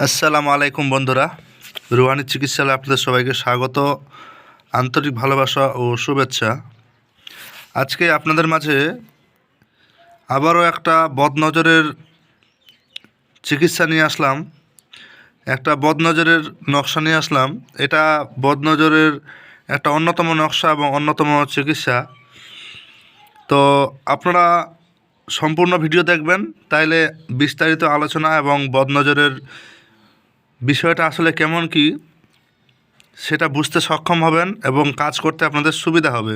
আসসালামু আলাইকুম বন্ধুরা, রুহানি চিকিৎসালয়ে আপনাদের সবাইকে স্বাগত, আন্তরিক ভালোবাসা ও শুভেচ্ছা। আজকে আপনাদের মাঝে আবারও একটা বদনজরের চিকিৎসা নিয়ে আসলাম, একটা বদনজরের নকশা নিয়ে আসলাম। এটা বদনজরের একটা অন্যতম নকশা এবং অন্যতম চিকিৎসা। তো আপনারা সম্পূর্ণ ভিডিও দেখবেন, তাইলে বিস্তারিত আলোচনা এবং বদনজরের বিষয়টা আসলে কেমন কি সেটা বুঝতে সক্ষম হবেন এবং কাজ করতে আপনাদের সুবিধা হবে।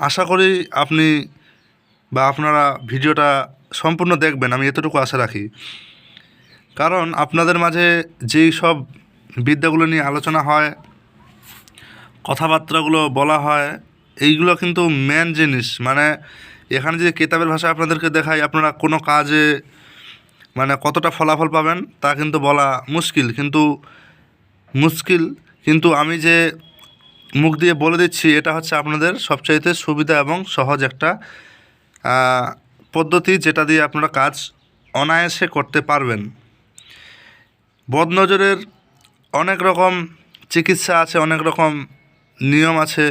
আশা করি আপনি বা আপনারা ভিডিওটা সম্পূর্ণ দেখবেন, আমি এতটুকু আশা রাখি। কারণ আপনাদের মাঝে যেই সব বিদ্যাগুলো নিয়ে আলোচনা হয়, কথাবার্তাগুলো বলা হয়, এইগুলো কিন্তু মেন জিনিস। মানে এখানে যদি কিতাবের ভাষায় আপনাদেরকে দেখাই, আপনারা কোনো কাজে মানে কতটা ফলাফল পাবেন তা কিন্তু বলা মুশকিল, কিন্তু আমি যে মুখ দিয়ে বলে দিচ্ছি, এটা হচ্ছে আপনাদের সবচাইতে সুবিধা এবং সহজ একটা পদ্ধতি, যেটা দিয়ে আপনারা কাজ অনায়াসে করতে পারবেন। বদনজরের অনেক রকম চিকিৎসা আছে, অনেক রকম নিয়ম আছে।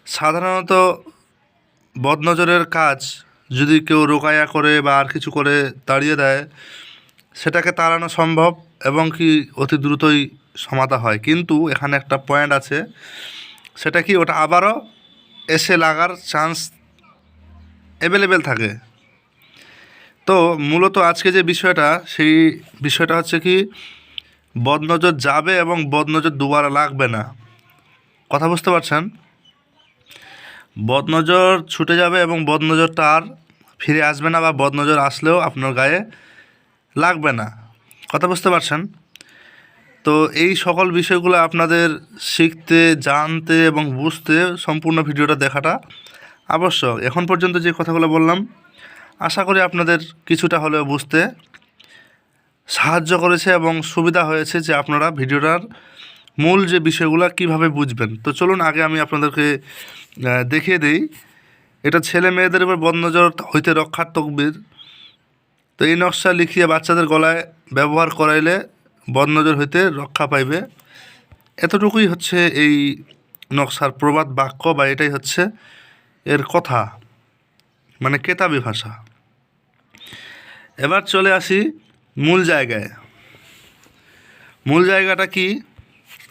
সাধারণত বদনজরের কাজ যদি কেউ রোকায়া করে বা আর কিছু করে তাড়িয়ে দেয়, সেটাকে তাড়ানো সম্ভব এবং কি অতি দ্রুতই সমাধা হয়। কিন্তু এখানে একটা পয়েন্ট আছে, সেটা কি ওটা আবারও এসে লাগার চান্স অ্যাভেলেবেল থাকে। তো মূলত আজকে যে বিষয়টা, সেই বিষয়টা হচ্ছে কি, বদনজর যাবে এবং বদনজর দুবার লাগবে না। কথা বুঝতে পারছেন? বদনজর ছুটে যাবে এবং বদনজরটা আর ফিরে আসবে না, বা বদনজর আসলেও আপনার গায়ে লাগবে না। কথা বুঝতে পারছেন? তো এই সকল বিষয়গুলো আপনাদের শিখতে, জানতে এবং বুঝতে সম্পূর্ণ ভিডিওটা দেখাটা আবশ্যক। এখন পর্যন্ত যে কথাগুলো বললাম, আশা করি আপনাদের কিছুটা হলেও বুঝতে সাহায্য করেছে এবং সুবিধা হয়েছে, যে আপনারা ভিডিওটার মূল যে বিষয়গুলো কিভাবে বুঝবেন। তো চলুন আগে আমি আপনাদেরকে দেখিয়ে দিই। এটা ছেলে মেয়েদের উপর বদনজর হইতে রক্ষার তকবির। তো এই নকশা লিখিয়ে বাচ্চাদের গলায় ব্যবহার করাইলে বদনজর হইতে রক্ষা পাইবে। এতটুকুই হচ্ছে এই নকশার প্রবাদ বাক্য, বা এটাই হচ্ছে এর কথা, মানে কেতাবি ভাষা। এবার চলে আসি মূল জায়গায়। মূল জায়গাটা কি,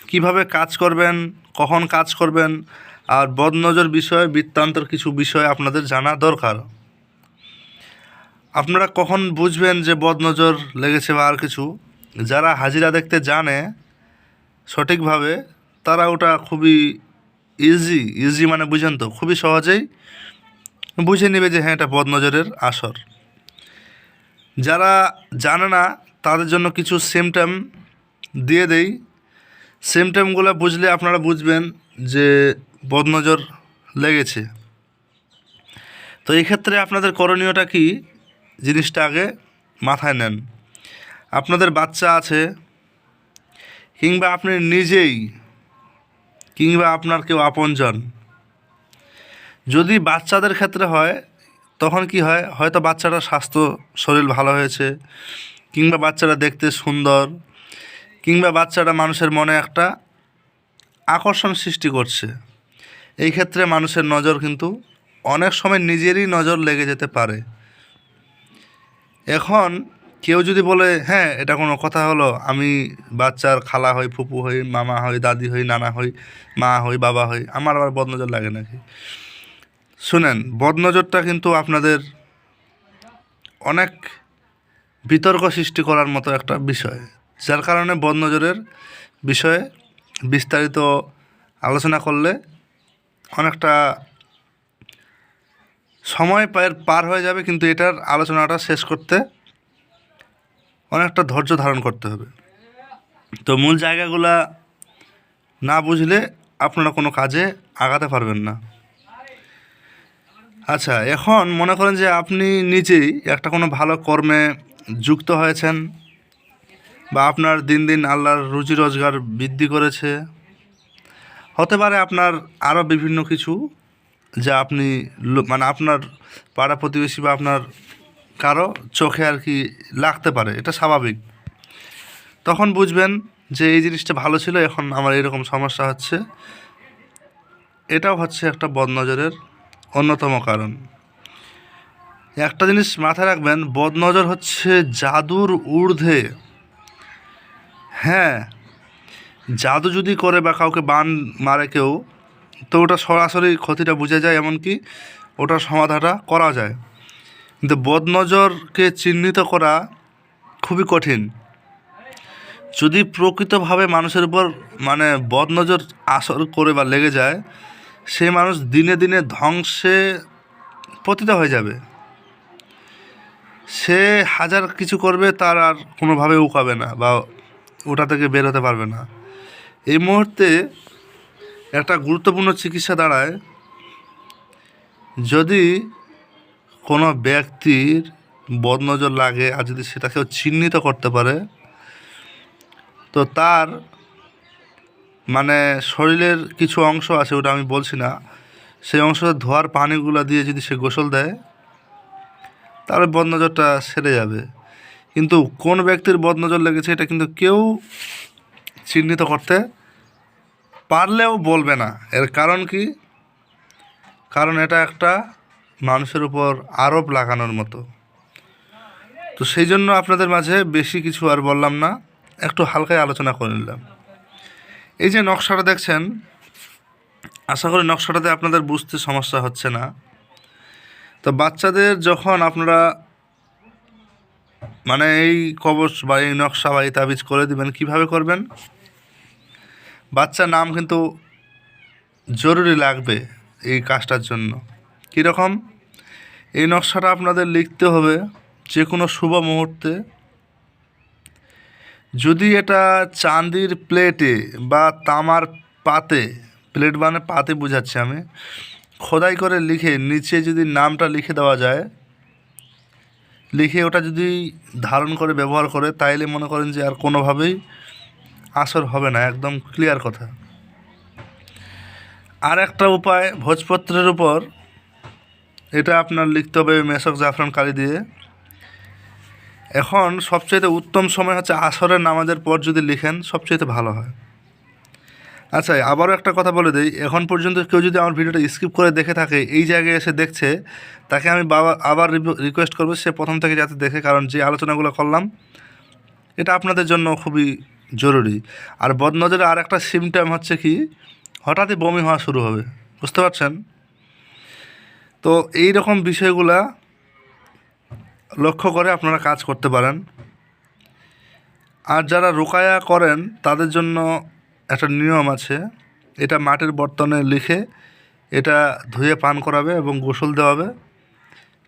কিভাবে কাজ করবেন, কখন কাজ করবেন, আর বদনজর বিষয়ে বৃত্তান্তর কিছু বিষয় আপনাদের জানা দরকার। আপনারা কখন বুঝবেন যে বদনজর লেগেছে বা আর কিছু, যারা হাজিরা দেখতে জানে সঠিকভাবে, তারা ওটা খুবই ইজি মানে বুঝেন তো, খুবই সহজেই বুঝে নেবে যে হ্যাঁ, এটা বদনজরের আসর। যারা জানে না, তাদের জন্য কিছু সিমটম দিয়ে দেই। সিমটমগুলো বুঝলে আপনারা বুঝবেন যে বদনজর লেগেছে। তো এই ক্ষেত্রে আপনাদের করণীয়টা কি, জিনিসটা আগে মাথায় নেন। আপনাদের বাচ্চা আছে, কিংবা আপনি নিজেই, কিংবা আপনার কেউ আপনজন, যদি বাচ্চাদের ক্ষেত্রে হয়, তখন কি হয়, হয়তো বাচ্চাটার স্বাস্থ্য শরীর ভালো হয়েছে, কিংবা বাচ্চাটা দেখতে সুন্দর, কিংবা বাচ্চাটা মানুষের মনে একটা আকর্ষণ সৃষ্টি করছে। এই ক্ষেত্রে মানুষের নজর কিন্তু অনেক সময় নিজেরই নজর লেগে যেতে পারে। এখন কেউ যদি বলে হ্যাঁ, এটা কোনো কথা হলো, আমি বাচ্চার খালা হই, ফুপু হই, মামা হই, দাদি হই, নানা হই, মা হই, বাবা হই, আমার আবার বদনজর লাগে নাকি? শুনেন, বদনজরটা কিন্তু আপনাদের অনেক বিতর্ক সৃষ্টি করার মতো একটা বিষয়, যার কারণে বদনজরের বিষয়ে বিস্তারিত আলোচনা করলে অনেকটা সময় পার হয়ে যাবে, কিন্তু এটার আলোচনাটা শেষ করতে অনেকটা ধৈর্য ধারণ করতে হবে। তো মূল জায়গাগুলা না বুঝলে আপনারা কোনো কাজে আগাতে পারবেন না। আচ্ছা, এখন মনে করেন যে আপনি নিজেই একটা কোনো ভালো কর্মে যুক্ত হয়েছেন, বা আপনার দিন দিন আল্লাহর রুজি রোজগার বৃদ্ধি করেছে। হতে পারে আপনার আরও বিভিন্ন কিছু, যা আপনি মানে আপনার পাড়া প্রতিবেশী বা আপনার কারো চোখে আর কি লাগতে পারে, এটা স্বাভাবিক। তখন বুঝবেন যে এই জিনিসটা ভালো ছিল, এখন আমার এরকম সমস্যা হচ্ছে। এটাও হচ্ছে একটা বদনজরের অন্যতম কারণ। একটা জিনিস মাথায় রাখবেন, বদনজর হচ্ছে জাদুর ঊর্ধ্বে। হ্যাঁ, জাদু যদি করে বা কাউকে বান মারে কেউ, তো ওটা সরাসরি ক্ষতিটা বুঝে যায়, এমনকি ওটার সমাধানটা করা যায়। কিন্তু বদনজরকে চিহ্নিত করা খুবই কঠিন। যদি প্রকৃতভাবে মানুষের উপর মানে বদনজর আসর করে বা লেগে যায়, সেই মানুষ দিনে দিনে ধ্বংসে পতিত হয়ে যাবে। সে হাজার কিছু করবে, তার আর কোনোভাবে উকাবে না বা ওটা থেকে বের হতে পারবে না। এই মুহূর্তে একটা গুরুত্বপূর্ণ চিকিৎসা দাঁড়ায়, যদি কোনো ব্যক্তির বদনজর লাগে আর যদি সেটা কেউ চিহ্নিত করতে পারে, তো তার মানে শরীরের কিছু অংশ আছে, ওটা আমি বলছি না, সেই অংশ ধোয়ার পানিগুলো দিয়ে যদি সে গোসল দেয়, তাহলে বদনজরটা সেরে যাবে। কিন্তু কোন ব্যক্তির বদনজর লেগেছে এটা কিন্তু কেউ চিহ্নিত করতে পারলেও বলবে না। এর কারণ কি? কারণ এটা একটা মানুষের উপর আরোপ লাগানোর মতো। তো সেই জন্য আপনাদের মাঝে বেশি কিছু আর বললাম না, একটু হালকায় আলোচনা করে নিলাম। এই যে নকশাটা দেখছেন, আশা করি নকশাটাতে আপনাদের বুঝতে সমস্যা হচ্ছে না। তো বাচ্চাদের যখন আপনারা মানে এই কবচ বা এই নকশা বা এই তাবিজ করে দিবেন, কিভাবে করবেন? বাচ্চার নাম কিন্তু জরুরি লাগবে এই কাজটার জন্য। কীরকম? এই নকশাটা আপনাদের লিখতে হবে যে কোনো শুভ মুহূর্তে। যদি এটা চাঁদির প্লেটে বা তামার পাতে, প্লেট মানে পাতে বুঝাচ্ছি আমি, খোদাই করে লিখে নিচে যদি নামটা লিখে দেওয়া যায়, লিখে ওটা যদি ধারণ করে ব্যবহার করে, তাইলে মনে করেন যে আর কোনোভাবেই আসর হবে না, একদম ক্লিয়ার কথা। আর একটা উপায়, ভোজপত্রের উপর এটা আপনার লিখতে হবে মেশক জাফরান কালি দিয়ে। এখন সবচেয়ে উত্তম সময় হচ্ছে আসরের নামাজের পর যদি লিখেন, সবচেয়ে ভালো হয়। আচ্ছা, আবারও একটা কথা বলে দিই, এখন পর্যন্ত কেউ যদি আমার ভিডিওটা স্কিপ করে দেখে থাকে, এই জায়গায় এসে দেখছে, তাকে আমি আবার রিকোয়েস্ট করবো সে প্রথম থেকে যাতে দেখে, কারণ যে আলোচনাগুলো করলাম এটা আপনাদের জন্য খুবই জরুরি। আর বদনজরের আর একটা সিমটম হচ্ছে কি, হঠাৎই বমি হওয়া শুরু হবে, বুঝতে পারছেন? তো এই রকম বিষয়গুলা লক্ষ্য করে আপনারা কাজ করতে পারেন। আর যারা রোকায়া করেন তাদের জন্য একটা নিয়ম আছে, এটা মাটির বর্তনে লিখে এটা ধুয়ে পান করাবে এবং গোসল দেওয়াবে,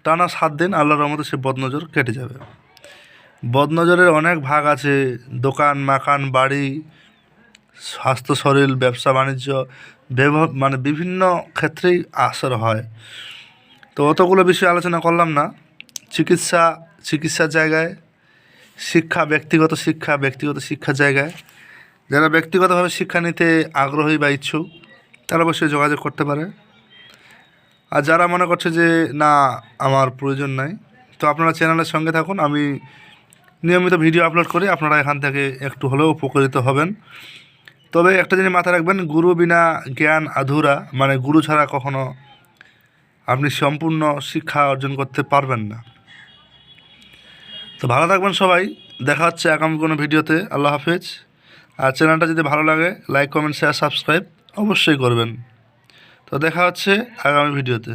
টানা 7 দিন, আল্লাহর রহমতে সে বদনজর কেটে যাবে। বদনজরের অনেক ভাগ আছে, দোকান, মাকান, বাড়ি, স্বাস্থ্য, শরীর, ব্যবসা বাণিজ্য, মানে বিভিন্ন ক্ষেত্রেই আসর হয়। তো অতগুলো বিষয় আলোচনা করলাম না। চিকিৎসার জায়গায়, ব্যক্তিগত শিক্ষার জায়গায় যারা ব্যক্তিগতভাবে শিক্ষা নিতে আগ্রহী বা ইচ্ছুক, তারা অবশ্যই যোগাযোগ করতে পারে। আর যারা মনে করছে যে না আমার প্রয়োজন নাই, তো আপনারা চ্যানেলের সঙ্গে থাকুন, আমি নিয়মিত ভিডিও আপলোড করি, আপনারা এখান থেকে একটু হলেও উপকৃত হবেন। তবে একটা জিনিস মাথায় রাখবেন, গুরু বিনা জ্ঞান আধুরা, মানে গুরু ছাড়া কখনো আপনি সম্পূর্ণ শিক্ষা অর্জন করতে পারবেন না। তো ভালো থাকবেন সবাই, দেখা হচ্ছে আগামী কোনো ভিডিওতে। আল্লাহ হাফেজ। আর চ্যানেলটা যদি ভালো লাগে, লাইক, কমেন্ট, শেয়ার, সাবস্ক্রাইব অবশ্যই করবেন। তো দেখা হচ্ছে আগামী ভিডিওতে।